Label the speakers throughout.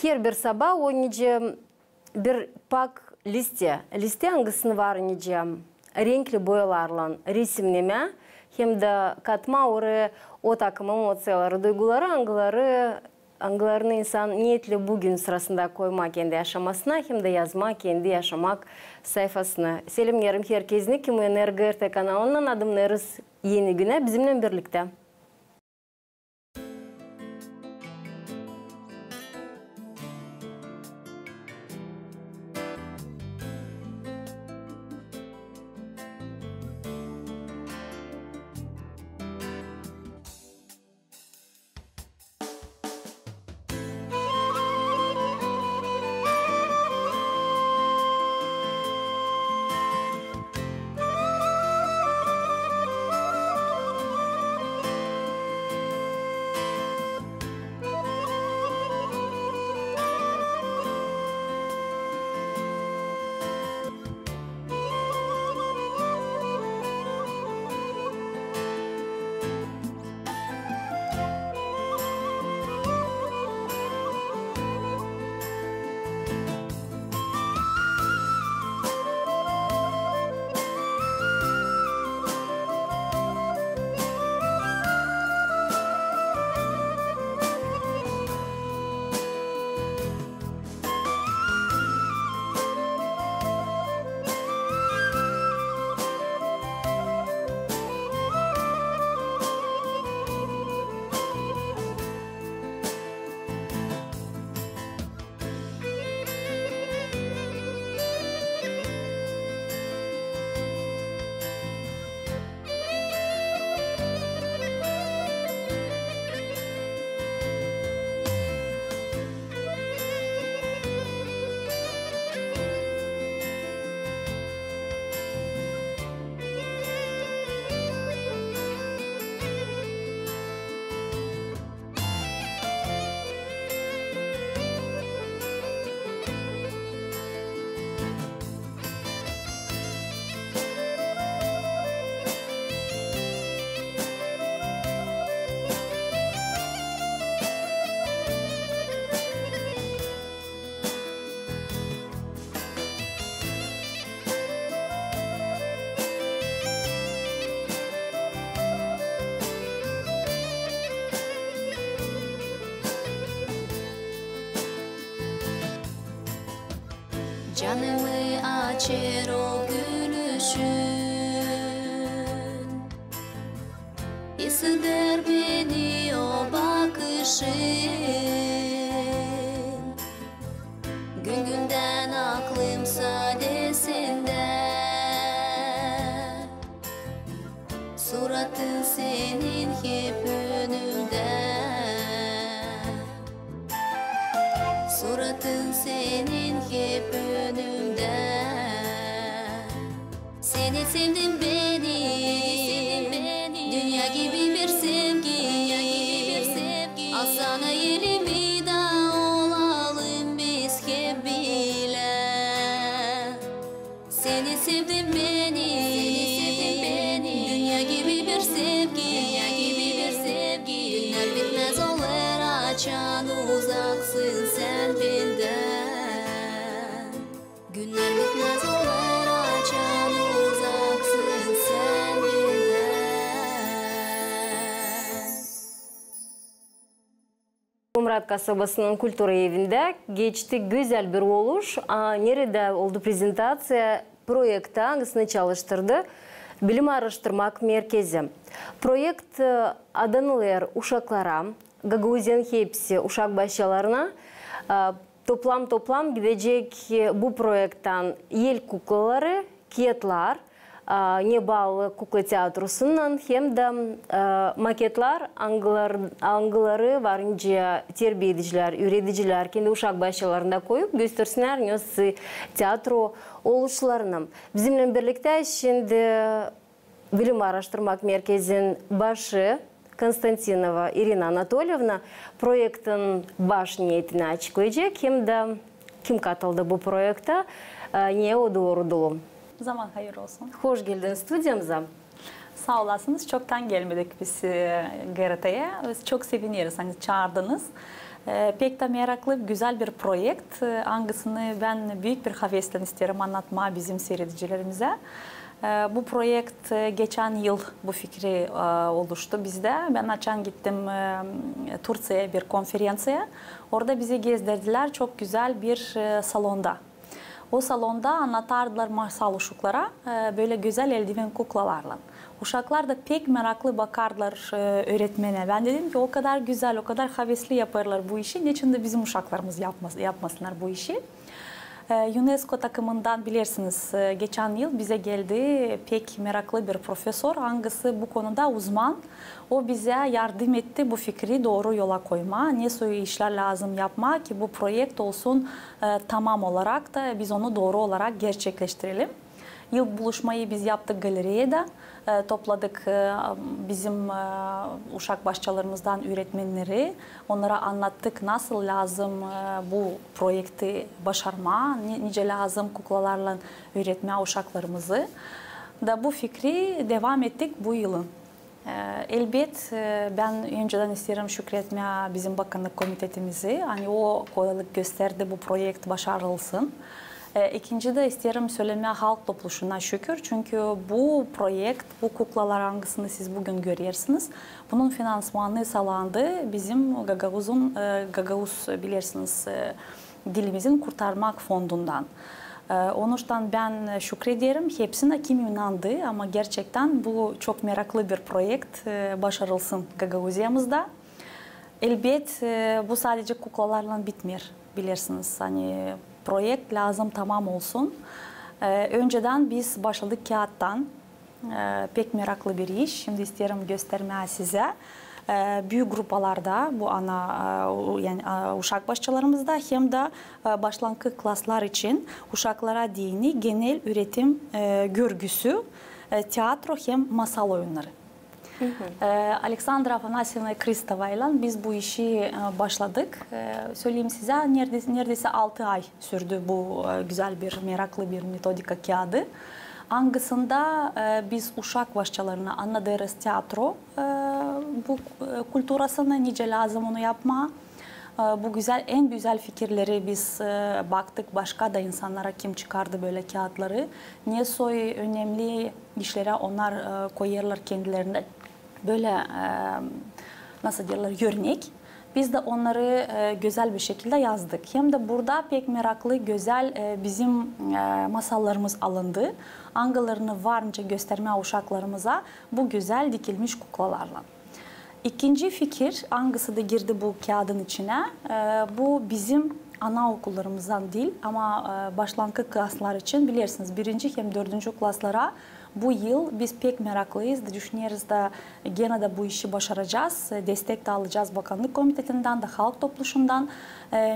Speaker 1: Her bir sabah o nice bir pak liste angısını var nice renkli boyalarla resimleme hem de katma oraya o takım emosiyaları, duyguları, angılarını insan niyetli bugün sırasında koymak kendi yaşamasına hem de yazmak kendi yaşamak sayfasına. Selamlarım herkesine kim Enerji kanalından adımlarız yeni güne bizimle birlikte.
Speaker 2: Canımı açır o gülüşün, hisseder beni o bakışın. Gün günden aklım sadesinde, suratın senin hep önümde. Suratın senin hep önümde. Seni sevdim beni, dünya gibi bir sevgi. Al sana yeni bir daha olalım biz hep bile. Seni sevdim beni, dünya gibi bir sevgi. Günler bitmez onlar açan uzaksın sen benden. Günler bitmez onlar açan uzaksın sen benden.
Speaker 1: Murat kasabasının kültür evinde geçti güzel bir oluş. Nerede oldu prezentatsiya proyekti hangisini çalıştırdı? Bilim Araştırmak Merkezi. Projekt adanılar uşaklara, Gagauzyan hepsi uşak başlarına toplam gidecek bu projektten el kuklaları, kiyatlar, Nebalı Kukla Tiyatrosu'ndan hem de maketler, angıları varınca terbiye ediciler, üreticiler kendi uşak başlarında koyup göstersinler nasıl tiyatro oluşlarını. Bizimle birlikte şimdi Bilim Araştırmak Merkezi'nin başı Konstantinova Irina Anatolyevna projektin baş niyetini açıklayacak. Hem de kim katıldı bu projekte, niye o doğruluğu.
Speaker 3: Zaman hayır olsun.
Speaker 1: Hoş geldin stüdyamıza.
Speaker 3: Sağ olasınız. Çoktan gelmedik biz GRT'ye. Çok seviniyoruz hani çağırdınız. Pek de meraklı, güzel bir projekt. Hangisini ben büyük bir hevesle isterim anlatma bizim seyredicilerimize. Bu projekt geçen yıl bu fikri oluştu bizde. Ben açan gittim Türkiye'ye bir konferansiye. Orada bizi gezdirdiler çok güzel bir salonda. O salonda anlatardılar masal uşaklara böyle güzel eldiven kuklalarla. Uşaklar da pek meraklı bakarlar öğretmene. Ben dedim ki o kadar güzel, o kadar hevesli yaparlar bu işi. Niçin de bizim uşaklarımız yapmasınlar bu işi? UNESCO takımından bilirsiniz geçen yıl bize geldi pek meraklı bir profesör. Hangisi bu konuda uzman. O bize yardım etti bu fikri doğru yola koyma. Ne soyu işler lazım yapma ki bu projekt olsun tamam olarak da biz onu doğru olarak gerçekleştirelim. İlk buluşmayı biz yaptık galeriye de. Topladık bizim uşak başçalarımızdan öğretmenleri. Onlara anlattık nasıl lazım bu projekti başarma, nice lazım kuklalarla öğretme uşaklarımızı. Da bu fikri devam ettik bu yılın. Elbet ben önceden isterim şükretme bizim bakanlık komitetimizi. Hani o kolaylık gösterdi bu projekt başarılsın. İkinci de isterim söyleme halk topluluğuna şükür. Çünkü bu projekt, bu kuklalar hangisini siz bugün görüyorsunuz. Bunun finansmanı sağlandı. Bizim Gagavuz bilirsiniz dilimizin kurtarmak fondundan. Onun için ben şükrederim. Hepsine kim inandı ama gerçekten bu çok meraklı bir projekt başarılsın Gagavuzya'mızda. Elbet bu sadece kuklalarla bitmiyor bilirsiniz. Hani projekt lazım tamam olsun. Önceden biz başladık kağıttan. Pek meraklı bir iş. Şimdi isterim göstermeye size. Büyük gruplarda bu yani uşak başçalarımızda hem de başlangıç klaslar için uşaklara dini genel üretim görgüsü, tiyatro hem masal oyunları. Aleksandra Afanasyevna Kristova ile biz bu işi başladık. Söyleyeyim size neredeyse 6 ay sürdü bu güzel bir meraklı bir metodika kağıdı. Hangisinde biz uşak başçalarına anladığımız tiyatro bu kültürasına nice lazım onu yapma. Bu güzel en güzel fikirleri biz baktık başka da insanlara kim çıkardı böyle kağıtları. Ne soy önemli işlere onlar koyarlar kendilerine böyle nasıl diyorlar örnek. Biz de onları güzel bir şekilde yazdık. Hem de burada pek meraklı güzel bizim masallarımız alındı. Hangilerini varınca gösterme uşaklarımıza bu güzel dikilmiş kuklalarla. İkinci fikir hangisi de girdi bu kağıdın içine. Bu bizim anaokullarımızdan değil ama başlangıç klaslar için bilirsiniz 1. hem 4. klaslara bu yıl biz pek meraklıyız. Düşünüyoruz da gene de bu işi başaracağız. Destek de alacağız bakanlık komitetinden de halk topluluğundan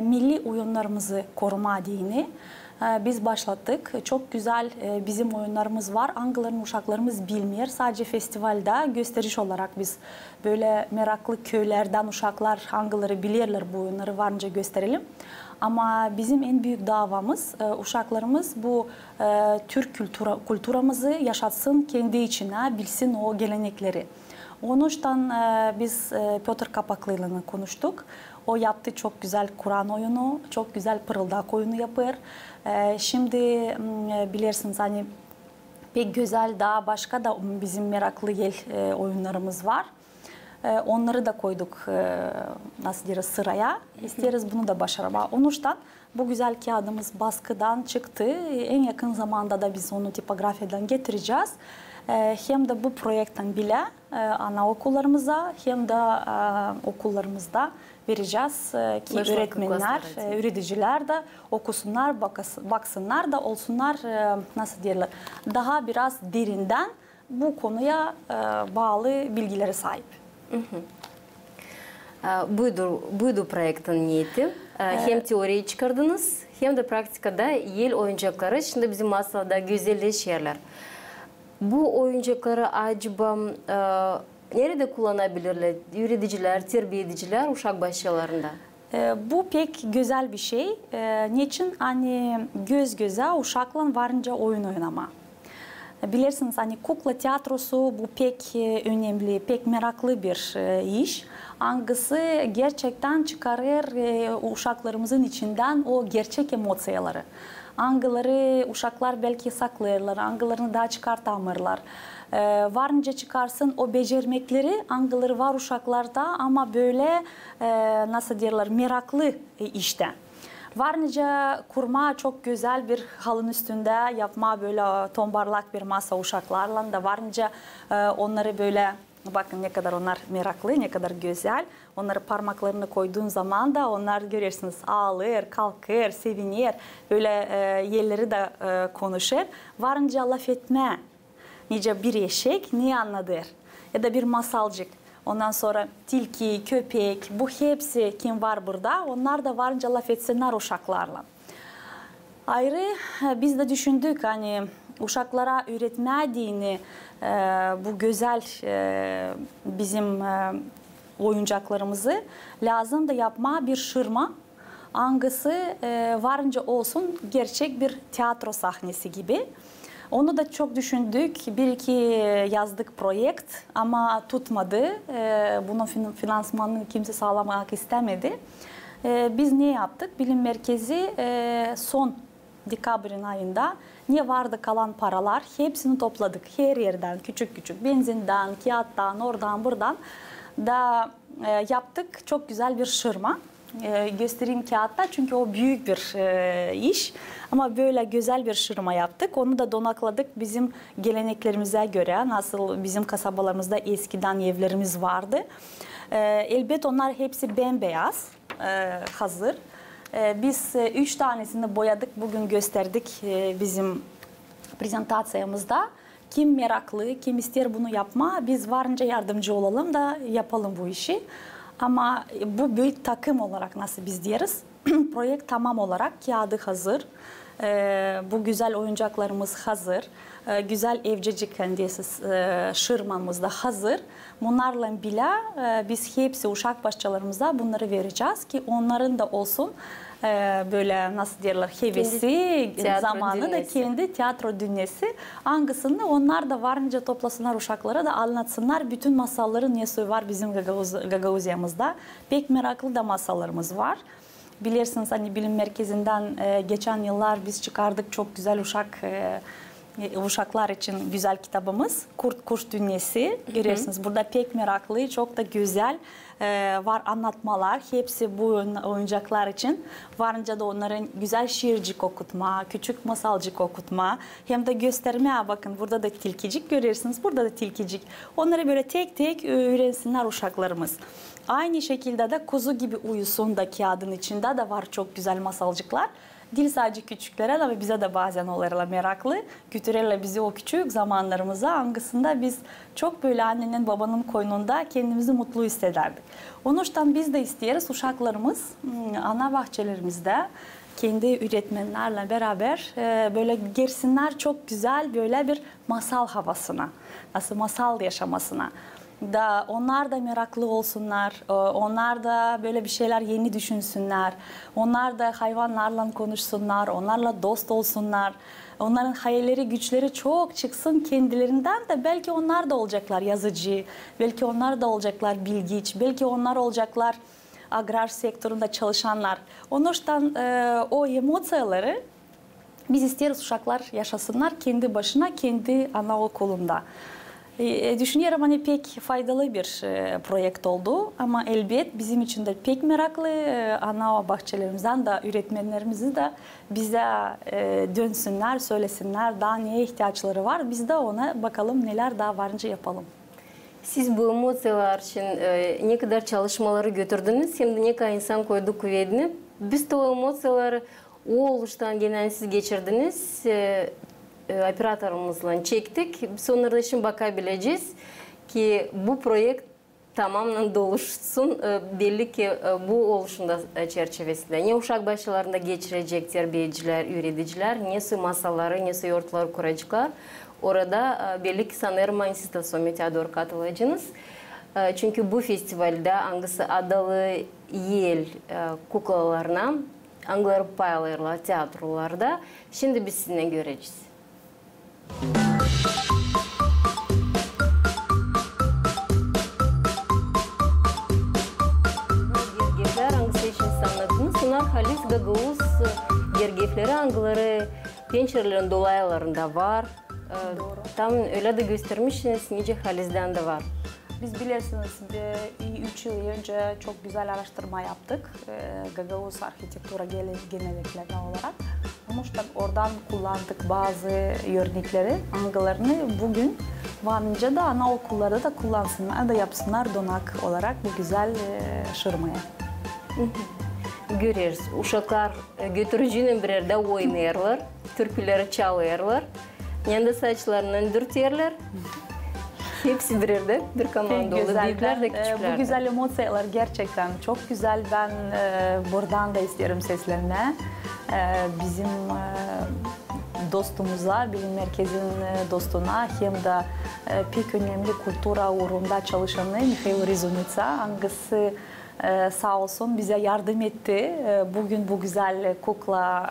Speaker 3: milli oyunlarımızı koruma dini. Biz başlattık. Çok güzel bizim oyunlarımız var. Hangilerini uşaklarımız bilmiyor. Sadece festivalde gösteriş olarak biz böyle meraklı köylerden uşaklar hangileri bilirler bu oyunları varınca gösterelim. Ama bizim en büyük davamız uşaklarımız bu Türk kültürümüzü yaşatsın kendi içine, bilsin o gelenekleri. Onun için biz Piotr Kapaklı'yla konuştuk. O yaptı çok güzel Kur'an oyunu, çok güzel pırıldak oyunu yapar. Şimdi bilirsiniz hani pek güzel daha başka da bizim meraklı yel oyunlarımız var. Onları da koyduk nasıl diyeceğiz sıraya. İsteriz bunu da başarma. Onun için bu güzel kağıdımız baskıdan çıktı. En yakın zamanda da biz onu tipografyadan getireceğiz. Hem de bu projekten bile anaokullarımıza hem de okullarımızda vereceğiz ki öğretmenler, üreticiler de okusunlar, baksınlar da olsunlar nasıl diyorlar daha biraz derinden bu konuya bağlı bilgilere sahip.
Speaker 1: Buydu projektin niyeti. Hem teoriyi çıkardınız hem de praktikada yel oyuncakları şimdi bizim masalda güzelleşiyorlar. Bu oyuncakları acaba nerede kullanabilirler? Üreticiler, terbiye ediciler, uşak başçalarında.
Speaker 3: Bu pek güzel bir şey. Niçin? Hani göz göze uşakla varınca oyun oynama. Bilirsiniz hani kukla tiyatrosu bu pek önemli, pek meraklı bir iş. Hangisi gerçekten çıkarır uşaklarımızın içinden o gerçek emosiyaları. Hangileri uşaklar belki saklayırlar, hangilerini daha çıkartamırlar. Varınca çıkarsın o becermekleri, hangileri var uşaklarda ama böyle nasıl diyorlar meraklı işte. Varınca kurma çok güzel bir halın üstünde yapma böyle tombarlak bir masa uşaklarla da varınca onları böyle bakın ne kadar onlar meraklı, ne kadar güzel. Onları parmaklarını koyduğun zaman da onlar görürsünüz ağlar, kalkır, sevinir. Böyle yerleri de konuşur. Varınca laf etme. Nice bir eşek ne anladır? Ya da bir masalcık. Ondan sonra tilki, köpek, bu hepsi kim var burada? Onlar da varınca laf etsinler uşaklarla. Ayrı biz de düşündük hani uşaklara öğretmediğini bu güzel bizim oyuncaklarımızı lazım da yapma bir şırma. Hangisi varınca olsun gerçek bir tiyatro sahnesi gibi. Onu da çok düşündük. Bir iki yazdık projekt ama tutmadı. Bunun finansmanını kimse sağlamak istemedi. Biz ne yaptık? Bilim Merkezi son Dekabr'ın ayında ne vardı kalan paralar hepsini topladık. Her yerden küçük küçük benzinden, kağıttan, oradan buradan da yaptık. Çok güzel bir şırma. Göstereyim kağıtta çünkü o büyük bir iş. Ama böyle güzel bir şırma yaptık. Onu da donakladık bizim geleneklerimize göre. Nasıl bizim kasabalarımızda eskiden evlerimiz vardı. Elbet onlar hepsi bembeyaz, hazır. Biz 3 tanesini boyadık. Bugün gösterdik bizim prezentasyamızda. Kim meraklı, kim ister bunu yapma. Biz varınca yardımcı olalım da yapalım bu işi. Ama bu büyük takım olarak nasıl biz deriz? Projekt tamam olarak kağıdı hazır. Bu güzel oyuncaklarımız hazır. Güzel evcecik kendisi şırmamız da hazır. Bunlarla bile biz hepsi uşak başçalarımıza bunları vereceğiz ki onların da olsun böyle nasıl diyorlar hevesi zamanı da kendi tiyatro dünyası. Hangisinde onlar da varınca toplasınlar uşaklara da anlatsınlar. Bütün masalların nesi var bizim Gagavuzya'mızda. Pek meraklı da masallarımız var. Bilirsiniz hani bilim merkezinden geçen yıllar biz çıkardık çok güzel uşaklar için güzel kitabımız Kurt Kuş Dünyası. Görüyorsunuz burada pek meraklı, çok da güzel var anlatmalar. Hepsi bu oyuncaklar için. Varınca da onların güzel şiircik okutma, küçük masalcık okutma. Hem de göstermeye bakın burada da tilkicik görüyorsunuz. Burada da tilkicik. Onları böyle tek tek öğrensinler uşaklarımız. Aynı şekilde de kuzu gibi uyusun da kağıdın içinde de var çok güzel masalcıklar. Dil sadece küçüklere de ve bize de bazen onlarla meraklı. Götürürler bizi o küçük zamanlarımıza. Hangisinde biz çok böyle annenin babanın koynunda kendimizi mutlu hissederdik. Onun için biz de isteriz uşaklarımız ana bahçelerimizde kendi üretmenlerle beraber böyle girsinler çok güzel böyle bir masal havasına. Nasıl masal yaşamasına. Da onlar da meraklı olsunlar, onlar da böyle bir şeyler yeni düşünsünler, onlar da hayvanlarla konuşsunlar, onlarla dost olsunlar, onların hayalleri, güçleri çok çıksın kendilerinden de belki onlar da olacaklar yazıcı, belki onlar da olacaklar bilgiç, belki onlar olacaklar agrar sektöründe çalışanlar. Onun için o emosiyaları biz isteriz uşaklar yaşasınlar kendi başına, kendi anaokulunda. Düşünüyorum hani pek faydalı bir projekt oldu ama elbet bizim için de pek meraklı ana bahçelerimizden de öğretmenlerimizi de bize dönsünler, söylesinler daha neye ihtiyaçları var. Biz de ona bakalım neler daha varınca yapalım.
Speaker 1: Siz bu emosiyalar için ne kadar çalışmaları götürdünüz hem de ne kadar insan koydu kuvvetini. Biz de o emosiyaları o oluştan gelen siz geçirdiniz. Operatorumuzla çektik. Sonra da şimdi bakabileceğiz ki bu projekt tamamen doluşsun. Belli ki bu oluşunda çerçevesinde ne uşak başlarında geçirecek terbiyeciler, öğreticiler, ne masalları, ne yortları kuracaklar. Orada belli ki sanırım siz de Sommet'e doğru katılacaksınız. Çünkü bu festivalde hangisi adalı yel kuklalarına, hangileri paylarla tiyatrolarda şimdi biz sizinle göreceğiz. halis Gagavuz gergefleri, angıları pençerlerin dolaylarında var. Tam öyle de göstermişsiniz, nice halisden de var.
Speaker 3: Biz bilirsiniz 3 yıl önce çok güzel araştırma yaptık. Gagavuz arkitektura genellikleri olarak. Oradan kullandık bazı örnekleri, angılarını bugün varınca da anaokullarda da kullansınlar da yapsınlar donak olarak bu güzel şırmaya.
Speaker 1: Görüyoruz, uşaklar götürücünün bir yerde oynayırlar, türküleri çalıyorlar. Kendi saçlarından dürtüyorlar. Hepsi bir yerde, bir komanda oldu. Büyükler de küçükler de.
Speaker 3: Bu güzel emosiyalar gerçekten çok güzel. Ben buradan da istiyorum seslenme. Bizim dostumuza, bilim merkezinin dostuna hem de pek önemli kultura uğrunda çalışanı Mikhail Rizunitsa, hangisi sağ olsun bize yardım etti. Bugün bu güzel kukla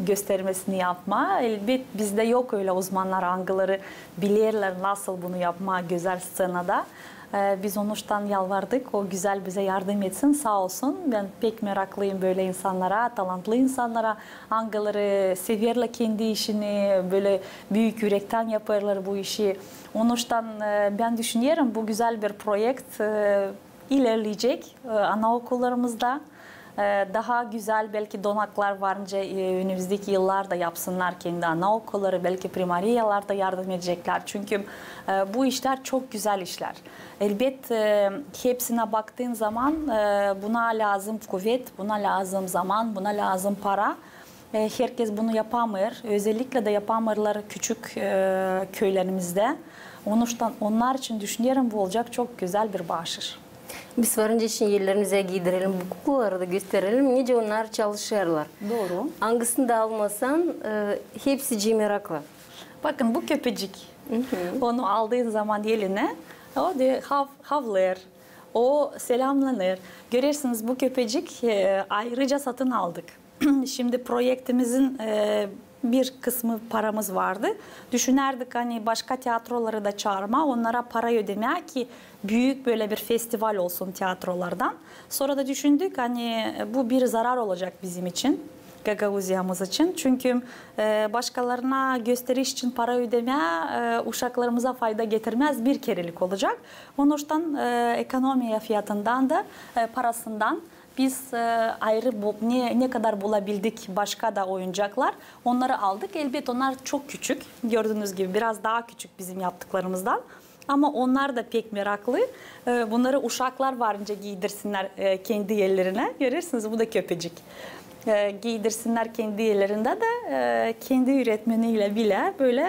Speaker 3: göstermesini yapma. Elbet bizde yok öyle uzmanlar, angıları bilirler nasıl bunu yapma güzel scenada. Biz onuştan yalvardık, o güzel bize yardım etsin, sağ olsun. Ben pek meraklıyım böyle insanlara, talantlı insanlara. Angıları severler kendi işini, böyle büyük yürekten yaparlar bu işi. Onuştan ben düşünüyorum bu güzel bir projekt ilerleyecek anaokullarımızda. Daha güzel belki donaklar varınca önümüzdeki yıllarda yapsınlar kendi anaokulları, belki primariyalarda yardım edecekler. Çünkü bu işler çok güzel işler. Elbet hepsine baktığın zaman buna lazım kuvvet, buna lazım zaman, buna lazım para. Herkes bunu yapamıyor. Özellikle de yapamıyorlar küçük köylerimizde. Onlar için düşünüyorum bu olacak çok güzel bir bağışır.
Speaker 1: Biz varınca için yerlerimize giydirelim, bu kukuları da gösterelim. Nice onlar çalışırlar.
Speaker 3: Doğru.
Speaker 1: Hangisini de almasan hepsi meraklı.
Speaker 3: Bakın bu köpecik. Onu aldığın zaman eline o de havlar, o selamlanır. Görürsünüz bu köpecik ayrıca satın aldık. Şimdi projektimizin bir kısmı paramız vardı. Düşünerdik hani başka tiyatroları da çağırma, onlara para ödeme ki büyük böyle bir festival olsun tiyatrolardan. Sonra da düşündük hani bu bir zarar olacak bizim için, Gagavuzya'mız için. Çünkü başkalarına gösteriş için para ödeme uşaklarımıza fayda getirmez, bir kerelik olacak. Onuştan ekonomiye fiyatından da parasından biz ayrı ne kadar bulabildik başka da oyuncaklar onları aldık. Elbette onlar çok küçük. Gördüğünüz gibi biraz daha küçük bizim yaptıklarımızdan. Ama onlar da pek meraklı. Bunları uşaklar varınca giydirsinler kendi yerlerine. Görürsünüz bu da köpecik. Giydirsinler kendi yerlerinde de kendi üretmeniyle bile böyle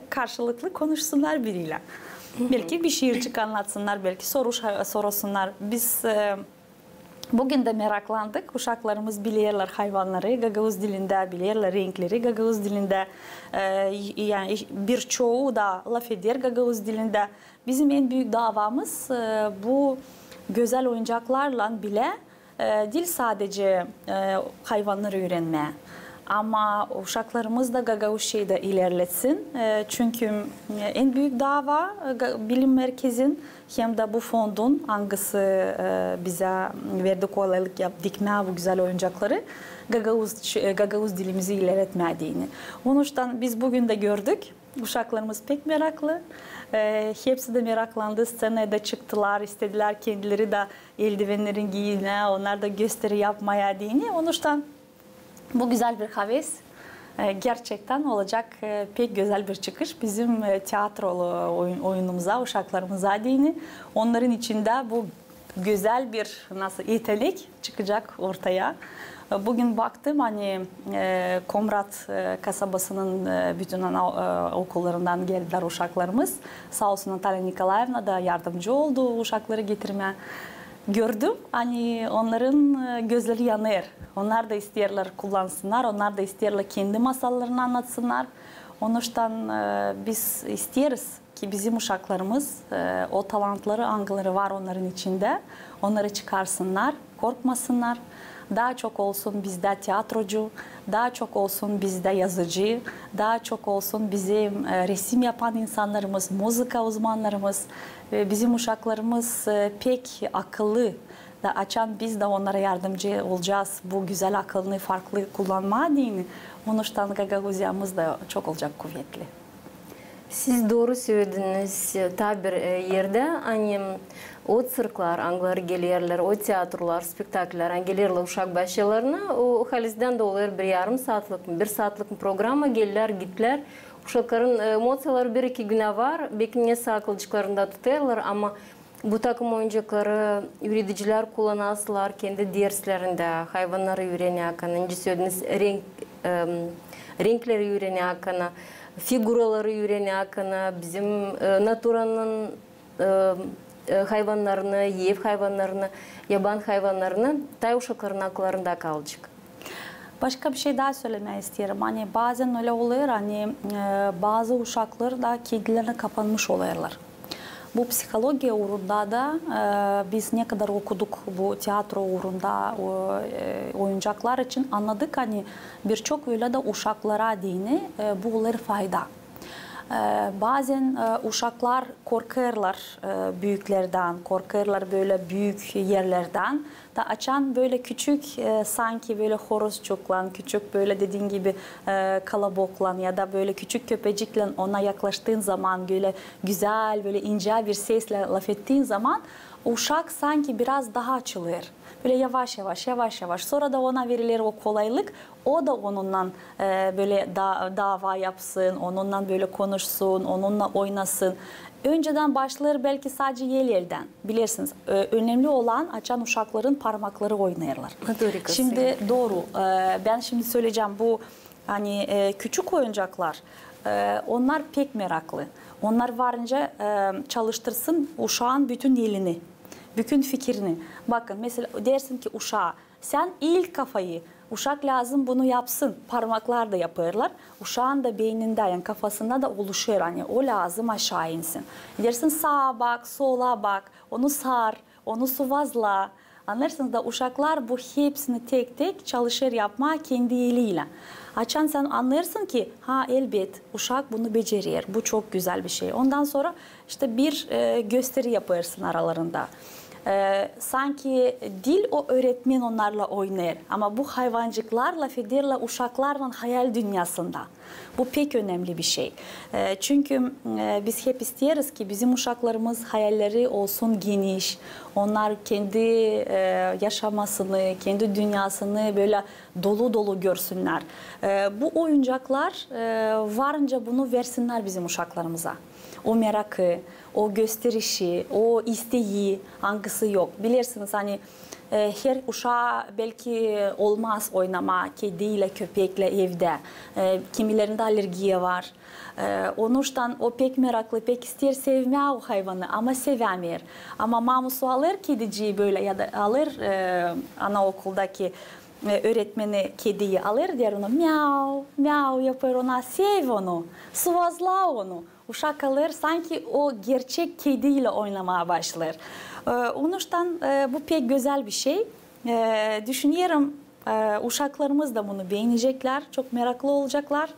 Speaker 3: karşılıklı konuşsunlar biriyle. Belki bir şiircik anlatsınlar, belki sorsunlar. Biz bugün de meraklandık. Uşaklarımız biliyorlar hayvanları, Gagavuz dilinde biliyorlar renkleri. Gagavuz dilinde yani birçoğu da laf eder Gagavuz dilinde. Bizim en büyük davamız bu güzel oyuncaklarla bile dil sadece hayvanları öğrenmeye. Ama uşaklarımız da Gagavuzca'yı ilerletsin. Çünkü en büyük dava bilim merkezin hem de bu fondun hangisi bize verdi kolaylık dikmeye bu güzel oyuncakları Gagavuz dilimizi ilerletmediğini. Onun için biz bugün de gördük. Uşaklarımız pek meraklı. Hepsi de meraklandı. Scenaya da çıktılar. İstediler kendileri de eldivenlerin giyine, onlar da gösteri yapmaya diyeni. Onun için bu güzel bir heves gerçekten olacak pek güzel bir çıkış bizim tiyatrolu oyunumuza, uşaklarımıza diyeni. Onların içinde bu güzel bir yetenek çıkacak ortaya. Bugün baktım hani Komrat kasabasının bütün okullarından geldiler uşaklarımız. Sağ olsun Natalya Nikolayevna da yardımcı oldu uşakları getirmeye. Gördüm hani onların gözleri yanır. Onlar da isterler kullansınlar, onlar da isterler kendi masallarını anlatsınlar. Onun için biz isteriz ki bizim uşaklarımız o talantları, angıları var onların içinde. Onları çıkarsınlar, korkmasınlar. Daha çok olsun bizde tiyatrocu, daha çok olsun bizde yazıcı, daha çok olsun bizim resim yapan insanlarımız, müzika uzmanlarımız. Bizim uşaklarımız pek akıllı, da açan biz de onlara yardımcı olacağız. Bu güzel akılını farklı kullanma dini. Onuştan Gagaguziyamız da çok olacak kuvvetli.
Speaker 1: Siz doğru söylediniz. Tabir yerde hani o sırklar, anglar gelirler, o tiyatrolar, spektakller, gelirler uşak başlarına. O halizden de olur 1,5 saatlik mi, 1 saatlik programa gelirler, gittiler. Uşakların emosiyaları 1-2 güne var. Bekine sakılcıklarında tutarlar ama bu takım oyuncakları üreticiler kullanasılar kendi derslerinde. Hayvanları öğreniyorken, önce söylediniz renkleri öğreniyorken, figuraları öğreniyorken, bizim naturanın hayvanlarını, ev hayvanlarını, yaban hayvanlarını tay uşakların akıllarında kalacak.
Speaker 3: Başka bir şey daha söylemek istiyorum. Hani bazen öyle oluyor, hani bazı uşaklar da kendilerine kapanmış oluyorlar. Bu psikoloji uğrunda da biz ne kadar okuduk bu tiyatro uğrunda oyuncaklar için anladık, hani birçok öyle de uşaklara dini bu olur fayda. Bazen uşaklar korkarlar büyüklerden, korkarlar böyle büyük yerlerden. Da açan böyle küçük sanki böyle horozcukla, küçük böyle dediğin gibi kalabokla ya da böyle küçük köpecikle ona yaklaştığın zaman böyle güzel böyle ince bir sesle laf ettiğin zaman uşak sanki biraz daha açılır. Böyle yavaş yavaş. Sonra da ona verilir o kolaylık. O da onunla böyle dava yapsın, onunla böyle konuşsun, onunla oynasın. Önceden başlar belki sadece yerden. Bilirsiniz, önemli olan açan uşakların parmakları oynayırlar. Şimdi doğru. Ben şimdi söyleyeceğim bu hani küçük oyuncaklar. Onlar pek meraklı. Onlar varınca çalıştırsın uşağın bütün dilini, bütün fikrini. Bakın mesela dersin ki uşağa sen ilk kafayı, uşak lazım bunu yapsın. Parmaklar da yaparlar. Uşağın da beyninde yani kafasında da oluşuyor. Hani o lazım aşağı insin. Dersin sağa bak, sola bak, onu sar, onu sıvazla. Anlarsınız da uşaklar bu hepsini tek tek çalışır yapma kendi eliyle. Açan sen anlarsın ki ha elbet uşak bunu becerir. Bu çok güzel bir şey. Ondan sonra işte bir gösteri yaparsın aralarında. Sanki dil o öğretmen onlarla oynar ama bu hayvancıklarla federle uşaklarla hayal dünyasında. Bu pek önemli bir şey. Çünkü biz hep isteriz ki bizim uşaklarımız hayalleri olsun geniş. Onlar kendi yaşamasını, kendi dünyasını böyle dolu dolu görsünler. Bu oyuncaklar varınca bunu versinler bizim uşaklarımıza. O merakı, o gösterişi, o isteği hangisi yok. Bilirsiniz hani her uşağa belki olmaz oynama kediyle, köpekle evde. Kimilerinde alerjiye var. Onuştan o pek meraklı, pek ister sevmeye o hayvanı ama sevemiyor. Ama mamusu alır kediciyi böyle ya da alır anaokuldaki öğretmeni kediyi alır der ona miau miau yapar ona sev onu sıvazla onu uşak alır sanki o gerçek kediyle oynamaya başlar. Onuştan bu pek güzel bir şey. Düşünüyorum uşaklarımız da bunu beğenecekler, çok meraklı olacaklar.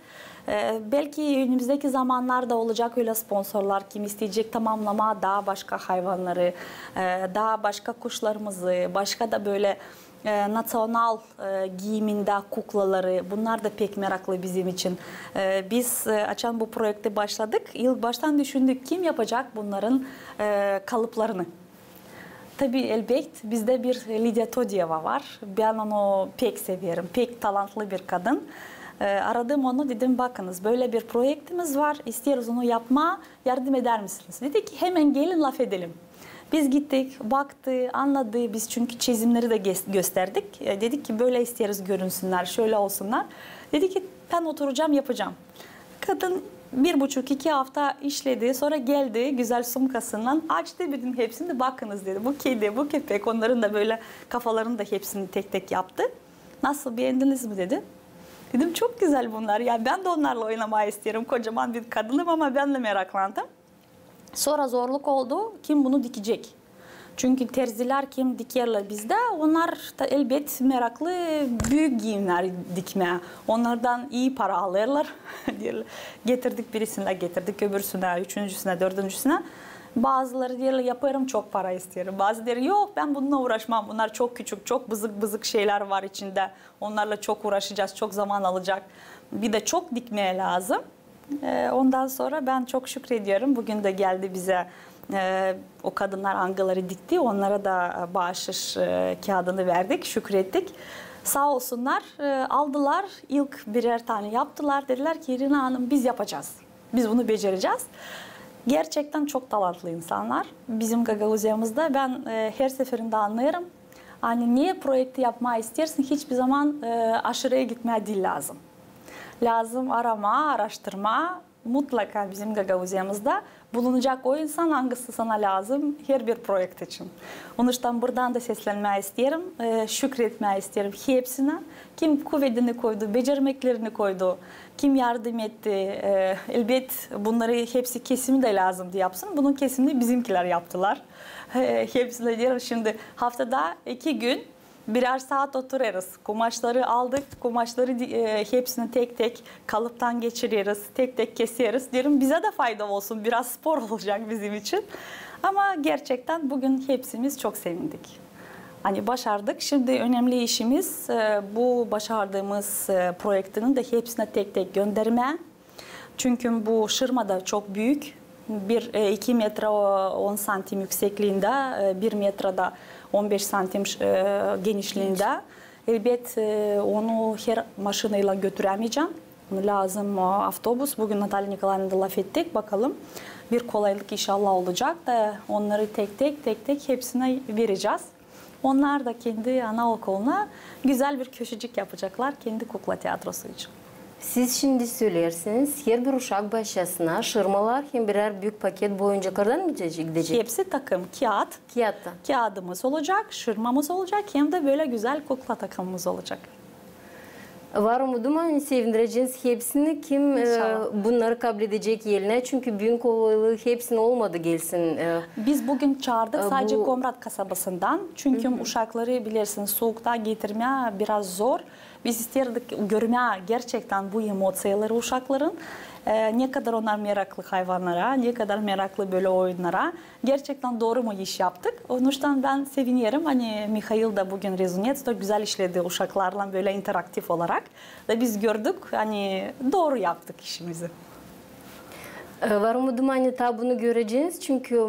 Speaker 3: Belki önümüzdeki zamanlarda olacak öyle sponsorlar kim isteyecek tamamlama daha başka hayvanları, daha başka kuşlarımızı, başka da böyle nasyonal giyiminde kuklaları bunlar da pek meraklı bizim için. Biz açan bu projekte başladık. İlk baştan düşündük kim yapacak bunların kalıplarını. Tabii elbet bizde bir Lidya Todiyeva var. Ben onu pek severim. Pek talantlı bir kadın. Aradım onu dedim bakınız böyle bir projektimiz var. İstiyoruz onu yapma yardım eder misiniz? Dedi ki hemen gelin laf edelim. Biz gittik, baktı, anladı. Biz çünkü çizimleri de gösterdik. Dedik ki böyle istiyoruz görünsünler, şöyle olsunlar. Dedi ki ben oturacağım, yapacağım. Kadın 1,5-2 hafta işledi. Sonra geldi güzel sumkasından açtı bütün hepsini. Bakınız dedi. Bu kedi, bu köpek onların da böyle kafalarını da hepsini tek tek yaptı. Nasıl beğendiniz mi dedi. Dedim çok güzel bunlar. Ya ben de onlarla oynamayı istiyorum. Kocaman bir kadınım ama ben de meraklandım. Sonra zorluk oldu. Kim bunu dikecek? Çünkü terziler kim dikerler bizde? Onlar da elbet meraklı büyük giyimler dikmeye. Onlardan iyi para alırlar. Getirdik birisine, getirdik öbürsüne, üçüncüsüne, dördüncüsüne. Bazıları diyorlar yaparım çok para isterim. Bazıları yok ben bununla uğraşmam. Bunlar çok küçük, çok bızık bızık şeyler var içinde. Onlarla çok uğraşacağız, çok zaman alacak. Bir de çok dikmeye lazım. Ondan sonra ben çok şükrediyorum. Bugün de geldi bize o kadınlar angaları dikti. Onlara da bağışış kağıdını verdik, şükrettik. Sağ olsunlar aldılar. İlk birer tane yaptılar. Dediler ki Irina Hanım biz yapacağız. Biz bunu becereceğiz. Gerçekten çok talantlı insanlar. Bizim Gagavuzya'mızda ben her seferinde anlıyorum. Hani niye projekti yapmayı istersin? Hiçbir zaman aşırıya gitmeye değil lazım. Lazım arama, araştırma. Mutlaka bizim Gagavuzya'mızda bulunacak o insan hangisi sana lazım her bir projekt için. Onun için buradan da seslenmeyi isterim, şükretmeyi isterim hepsine. Kim kuvvetini koydu, becermeklerini koydu, kim yardım etti. Elbet bunları hepsi kesimi de lazım diye yapsın. Bunun kesimini bizimkiler yaptılar. Hepsine diyorum şimdi haftada 2 gün birer saat otururuz. Kumaşları aldık. Kumaşları hepsini tek tek kalıptan geçiriyoruz. Tek tek kesiyoruz. Diyorum bize de fayda olsun. Biraz spor olacak bizim için. Ama gerçekten bugün hepsimiz çok sevindik. Hani başardık. Şimdi önemli işimiz bu başardığımız projektinin de hepsine tek tek gönderme. Çünkü bu şırma da çok büyük. 2 metre 10 santim yüksekliğinde, 1 metrede 15 santim genişliğinde. Elbet onu her maşinayla götüremeyeceğim. Lazım avtobus. Bugün Natalya Nikolay'la laf ettik. Bakalım bir kolaylık inşallah olacak da onları tek tek hepsine vereceğiz. Onlar da kendi anaokuluna güzel bir köşecik yapacaklar kendi kukla tiyatrosu için.
Speaker 1: Siz şimdi söylersiniz her bir uşak başlasına şırmalar hem birer büyük paket boyuncaklardan mı gidecek?
Speaker 3: Hepsi takım kağıt.
Speaker 1: Kağıtta.
Speaker 3: Kağıdımız olacak, şırmamız olacak hem de böyle güzel kukla takımımız olacak.
Speaker 1: Var umudum hani sevindireceğiniz hepsini kim bunları kabul edecek yerine çünkü büyük kolaylığı hepsinin olmadı gelsin.
Speaker 3: Biz bugün çağırdık sadece Komrat kasabasından çünkü uşakları bilirsiniz soğukta getirmeye biraz zor. Biz isterdik görmeye gerçekten bu emosiyaları uşakların. Ne kadar onlar meraklı hayvanlara, ne kadar meraklı böyle oyunlara. Gerçekten doğru mu iş yaptık? Onun için ben seviniyorum. Hani Mikhail da bugün Rezunet'te güzel işledi uşaklarla böyle interaktif olarak. Ve biz gördük hani doğru yaptık işimizi.
Speaker 1: Var umudum hani tabi bunu göreceğiz çünkü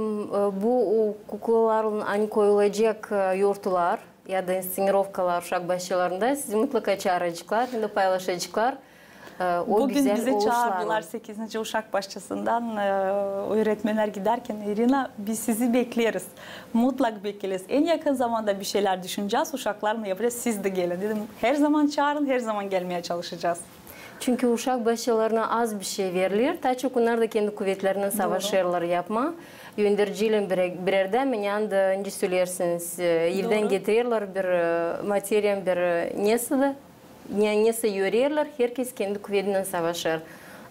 Speaker 1: bu kuklaların hani koyulacak yortular ya da inscenerovkalar uşak başlarında sizi mutlaka çağıracaklar, hem de paylaşacaklar.
Speaker 3: Bugün bizi çağırdılar 8. Uşak Bahçesi'nden öğretmenler giderken Irina biz sizi bekleriz. Mutlak bekleriz. En yakın zamanda bir şeyler düşüneceğiz. Uşaklarla yapacağız. Siz de gelin dedim. Her zaman çağırın, her zaman gelmeye çalışacağız.
Speaker 1: Çünkü uşak başlarına az bir şey verilir. Daha çok onlar da kendi kuvvetlerinin savaşlarlar yapma. Yöndericiyle birerden mi yanında ne söylersiniz? Evden getirirler bir materyal bir neyse yürürler. Herkes kendi kuvvetinden savaşır.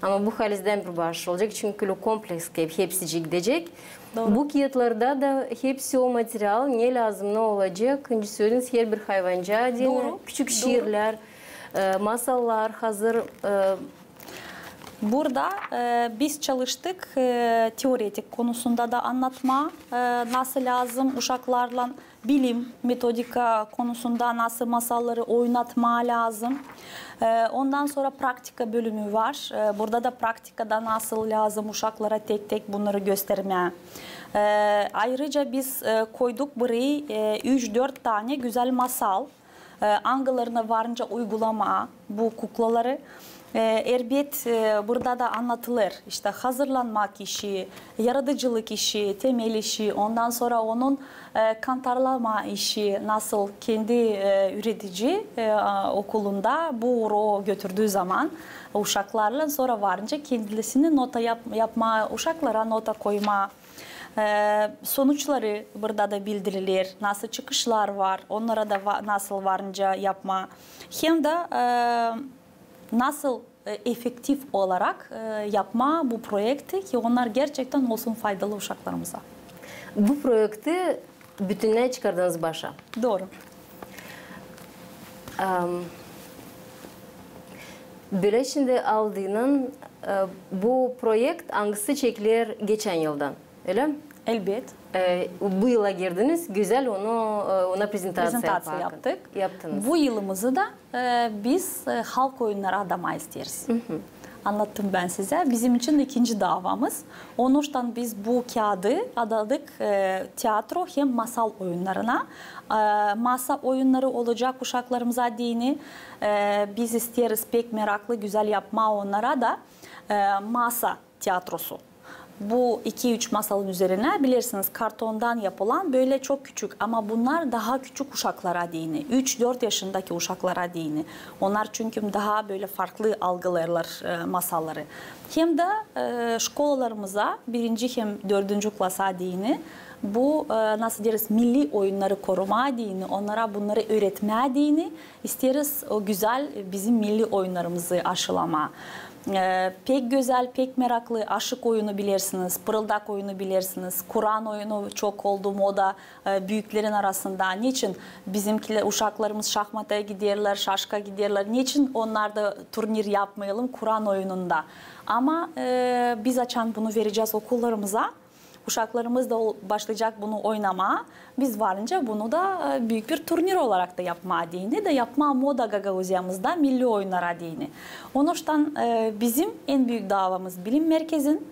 Speaker 1: Ama bu halizden bir baş olacak. Çünkü kompleks hepsi gidecek. Doğru. Bu kağıtlarda da hepsi o materyal ne lazım ne olacak. Önce söylediğiniz her bir hayvanca küçük şiirler. Masallar hazır.
Speaker 3: Burada biz çalıştık teoretik konusunda da anlatma nasıl lazım uşaklarla bilim metodika konusunda nasıl masalları oynatma lazım. Ondan sonra praktika bölümü var. Burada da praktikada nasıl lazım uşaklara tek tek bunları göstermeye. Ayrıca biz koyduk buraya 3-4 tane güzel masal. Angalarına varınca uygulama bu kuklaları. Elbet burada da anlatılır. İşte hazırlanmak işi, yaratıcılık işi, temel işi, ondan sonra onun kantarlama işi nasıl kendi üretici okulunda bu rol götürdüğü zaman uşaklarla sonra varınca kendisini nota yapma, uşaklara nota koyma. Sonuçları burada da bildirilir. Nasıl çıkışlar var, onlara da nasıl varınca yapma. Hem de nasıl efektif olarak yapma bu projekti ki onlar gerçekten olsun faydalı uşaklarımıza.
Speaker 1: Bu projekti bütününe çıkardınız başa.
Speaker 3: Doğru.
Speaker 1: Böyle şimdi aldığının bu projekt hangisi çekilir geçen yıldan? Öyle mi?
Speaker 3: Elbet.
Speaker 1: Bu yıla girdiniz, güzel ona prezentasiya
Speaker 3: yaptınız. Bu yılımızı da biz halk oyunları adama isteriz. Anlattım ben size. Bizim için ikinci davamız. Onuştan biz bu kağıdı adadık tiyatro hem masal oyunlarına. Masa oyunları olacak uşaklarımıza dini. Biz isteriz pek meraklı güzel yapma onlara da masa tiyatrosu. Bu 2-3 masalın üzerine bilirsiniz kartondan yapılan böyle çok küçük ama bunlar daha küçük uşaklara dini. 3-4 yaşındaki uşaklara dini. Onlar çünkü daha böyle farklı algılarlar masalları. Hem de şkolalarımıza 1. hem 4. klasa dini bu nasıl deriz milli oyunları koruma dini, onlara bunları öğretmeye dini isteriz o güzel bizim milli oyunlarımızı aşılama. Pek güzel, pek meraklı aşık oyunu bilirsiniz, pırıldak oyunu bilirsiniz, Kur'an oyunu çok oldu moda büyüklerin arasında. Niçin bizimkiler, uşaklarımız şahmata giderler, şaşka giderler, niçin onlar da turnir yapmayalım Kur'an oyununda? Ama biz açan bunu vereceğiz okullarımıza. Uşaklarımız da başlayacak bunu oynamaya. Biz varınca bunu da büyük bir turnir olarak da yapma dini de yapma moda Gagavuzya'mızda milli oyunlara dini. Onuştan bizim en büyük davamız bilim merkezin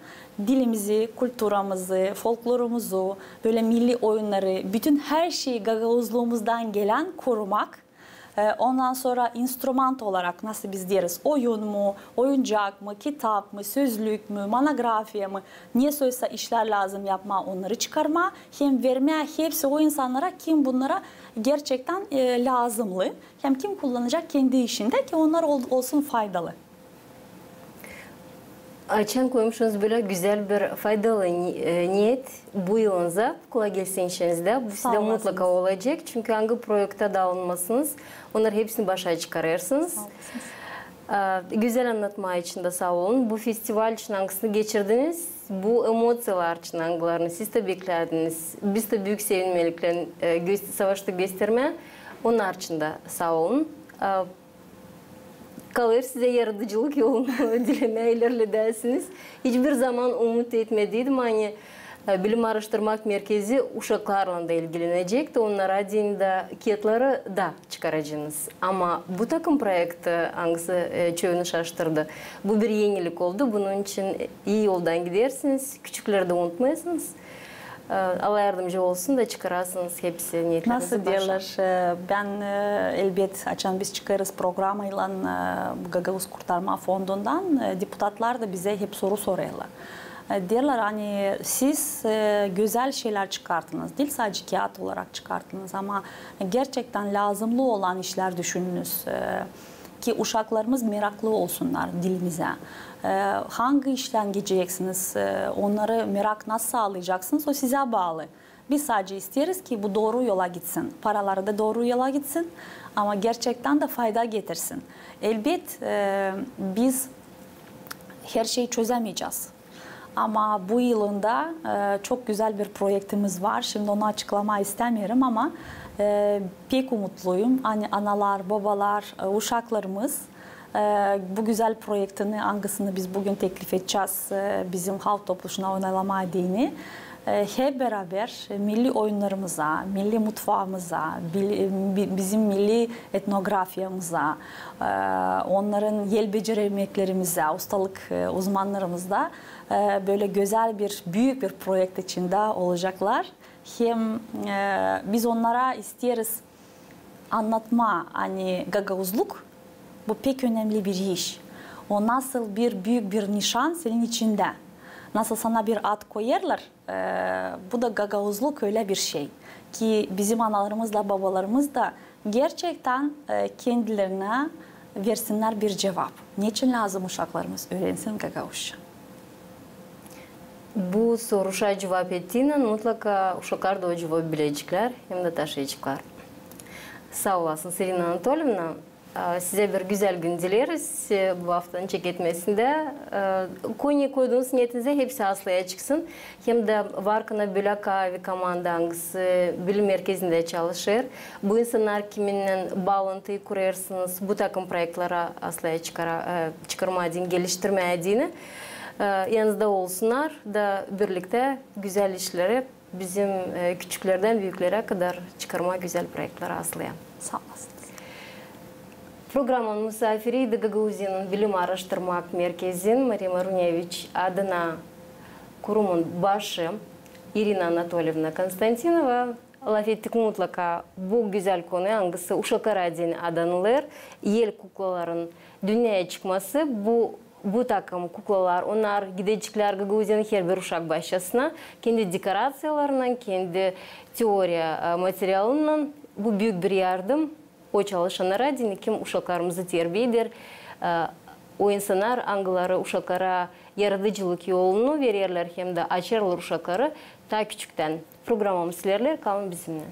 Speaker 3: dilimizi, kültürümüzü, folklorumuzu, böyle milli oyunları, bütün her şeyi Gagavuzluğumuzdan gelen korumak. Ondan sonra instrument olarak nasıl biz deriz oyun mu, oyuncak mı, kitap mı, sözlük mü, monografiya mı ne söylese işler lazım yapma onları çıkarma hem vermeye hepsi o insanlara kim bunlara gerçekten lazımlı hem kim kullanacak kendi işinde ki onlar olsun faydalı.
Speaker 1: Açan koymuşsunuz böyle güzel bir faydalı niyet bu yılınıza kolay gelsin işinizde. Bu size mutlaka olacak. Çünkü hangi projekte dağılmasınız onları hepsini başa çıkarırsınız. Güzel anlatma için de sağ olun. Bu festival için hangisini geçirdiniz? Bu emosiyalar için hangilerini siz de beklerdiniz? Biz de büyük sevinmeliklerini savaşta gösterme. Onlar için de sağ olun. Kalır size yaratıcılık yolunu dileme ilerledesiniz. Hiçbir zaman umut etmediydim. Hani bilim araştırmak merkezi uşaklarla da ilgilenecekti. Onlara dinde kitleri da çıkaracaksınız. Ama bu takım projekti hangisi çoğunu şaştırdı. Bu bir yenilik oldu. Bunun için iyi yoldan gidersiniz. Küçükleri de unutmayasınız. Allah yardımcı olsun da çıkarasınız hepsi niyetlerinizi
Speaker 3: nasıl diyorlar? Ben elbet açan biz çıkarız programıyla Gagavuz Kurtarma Fondu'ndan deputatlar da bize hep soru soruyorlar. Diyorlar hani siz güzel şeyler çıkarttınız. Değil sadece kağıt olarak çıkarttınız ama gerçekten lazımlı olan işler düşününüz. Ki uşaklarımız meraklı olsunlar dilimize. Hangi işten geçeceksiniz, onları merak nasıl sağlayacaksınız o size bağlı. Biz sadece isteriz ki bu doğru yola gitsin. Paraları da doğru yola gitsin ama gerçekten de fayda getirsin. Elbet biz her şeyi çözemeyeceğiz. Ama bu yılında çok güzel bir projektimiz var. Şimdi onu açıklamayı istemiyorum ama pek umutluyum. Hani analar, babalar, uşaklarımız bu güzel projektini hangisini biz bugün teklif edeceğiz bizim halk topluluğuna oynalama dini. Hep beraber milli oyunlarımıza, milli mutfağımıza, bizim milli etnografyamıza, onların el beceri yemeklerimize, ustalık uzmanlarımızda böyle güzel bir, büyük bir projekt içinde olacaklar. Hem biz onlara isteriz anlatma, hani Gagavuzluk, bu pek önemli bir iş. O nasıl bir büyük bir nişan senin içinde. Nasıl sana bir ad koyarlar, bu da Gagavuzluk öyle bir şey. Ki bizim analarımızla babalarımız da gerçekten kendilerine versinler bir cevap. Niçin lazım uşaklarımız öğrensin Gagavuzca?
Speaker 1: Bu soruşa cevap ettiğinde mutlaka uşaklar da o cevabı bilecekler hem de taşıyacaklar. Sağ olasın Selina Anatolyevna. Size bir güzel gün dileriz bu haftanın çeketmesinde. Konuya koyduğunuz niyetinize hepsi aslaya çıksın. Hem de Varkana Bülaka ve komandangısı bilim merkezinde çalışır. Bu insanlar kiminle bağlantıyı kurarsınız, bu takım proyektlara aslaya çıkarma adını, geliştirme adını. yanınızda olsunlar da birlikte güzel işleri bizim küçüklerden büyüklere kadar çıkarma güzel projeler hazırlayalım.
Speaker 3: Sağ olasınız.
Speaker 1: Programın misafiriydi Gagauziya'nın Bilim Araştırmak Merkezi'nin Maria Marunevich adına kurumun başı Irina Anatolievna Konstantinova. Laf ettik mutlaka bu güzel konu hangisi uşaklara din adanılır. Yel kuklaların dünyaya çıkması bu takım kuklalar, onlar gidecekler Gagauziya'nın her bir uşak başçasına kendi dekorasyyalarından, kendi teoriya materyalından bu büyük bir yardım. O çalışanlara din kim uşaklarımızı terbiye eder. O insanlar angıları uşaklara yaratıcılık yolunu verirler hem de açarlar uşakları ta küçükten. Programımız sizlerle kalın bizimle.